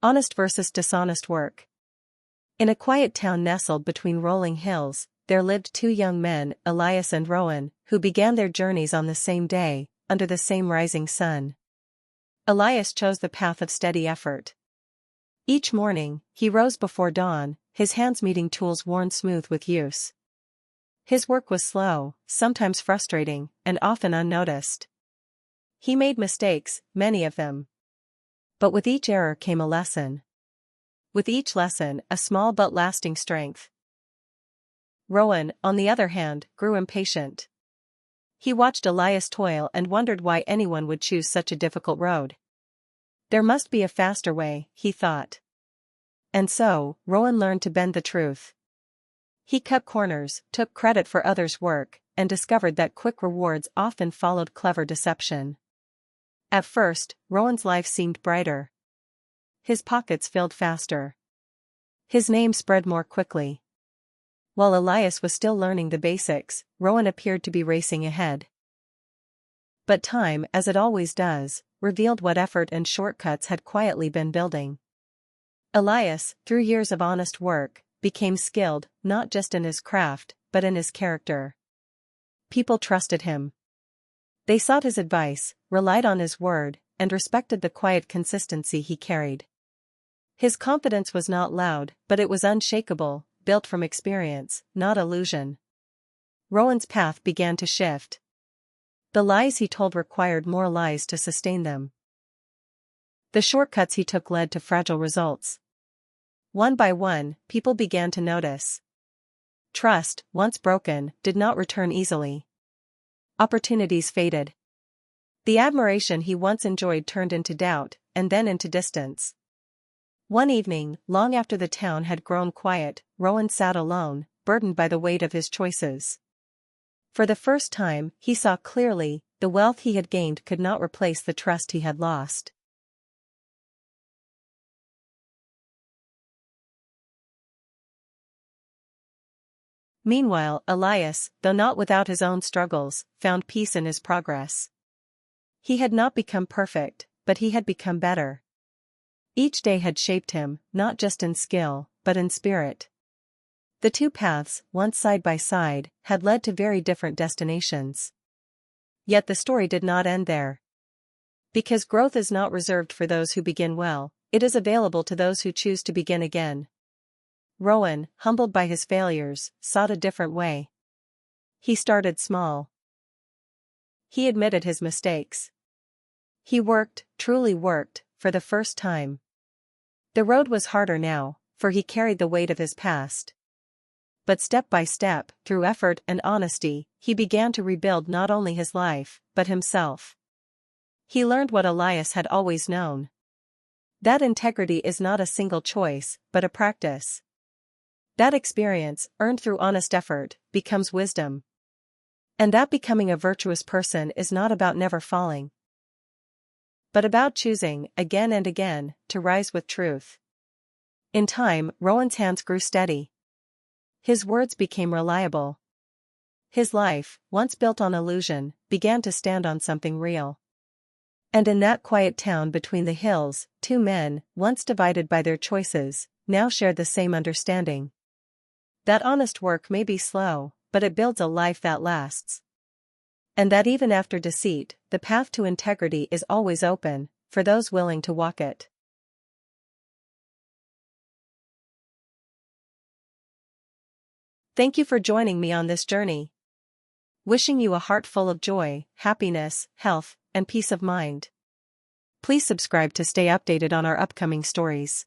Honest versus dishonest work. In a quiet town nestled between rolling hills, there lived two young men, Elias and Rowan, who began their journeys on the same day, under the same rising sun. Elias chose the path of steady effort. Each morning, he rose before dawn, his hands meeting tools worn smooth with use. His work was slow, sometimes frustrating, and often unnoticed. He made mistakes, many of them. But with each error came a lesson. With each lesson, a small but lasting strength. Rowan, on the other hand, grew impatient. He watched Elias toil and wondered why anyone would choose such a difficult road. There must be a faster way, he thought. And so, Rowan learned to bend the truth. He cut corners, took credit for others' work, and discovered that quick rewards often followed clever deception. At first, Rowan's life seemed brighter. His pockets filled faster. His name spread more quickly. While Elias was still learning the basics, Rowan appeared to be racing ahead. But time, as it always does, revealed what effort and shortcuts had quietly been building. Elias, through years of honest work, became skilled, not just in his craft, but in his character. People trusted him. They sought his advice, relied on his word, and respected the quiet consistency he carried. His confidence was not loud, but it was unshakable, built from experience, not illusion. Rowan's path began to shift. The lies he told required more lies to sustain them. The shortcuts he took led to fragile results. One by one, people began to notice. Trust, once broken, did not return easily. Opportunities faded. The admiration he once enjoyed turned into doubt, and then into distance. One evening, long after the town had grown quiet, Rowan sat alone, burdened by the weight of his choices. For the first time, he saw clearly, the wealth he had gained could not replace the trust he had lost. Meanwhile, Elias, though not without his own struggles, found peace in his progress. He had not become perfect, but he had become better. Each day had shaped him, not just in skill, but in spirit. The two paths, once side by side, had led to very different destinations. Yet the story did not end there. Because growth is not reserved for those who begin well, it is available to those who choose to begin again. Rowan, humbled by his failures, sought a different way. He started small. He admitted his mistakes. He worked, truly worked, for the first time. The road was harder now, for he carried the weight of his past. But step by step, through effort and honesty, he began to rebuild not only his life, but himself. He learned what Elias had always known. That integrity is not a single choice, but a practice. That experience, earned through honest effort, becomes wisdom. And that becoming a virtuous person is not about never falling, but about choosing, again and again, to rise with truth. In time, Rowan's hands grew steady. His words became reliable. His life, once built on illusion, began to stand on something real. And in that quiet town between the hills, two men, once divided by their choices, now shared the same understanding. That honest work may be slow, but it builds a life that lasts. And that even after deceit, the path to integrity is always open, for those willing to walk it. Thank you for joining me on this journey. Wishing you a heart full of joy, happiness, health, and peace of mind. Please subscribe to stay updated on our upcoming stories.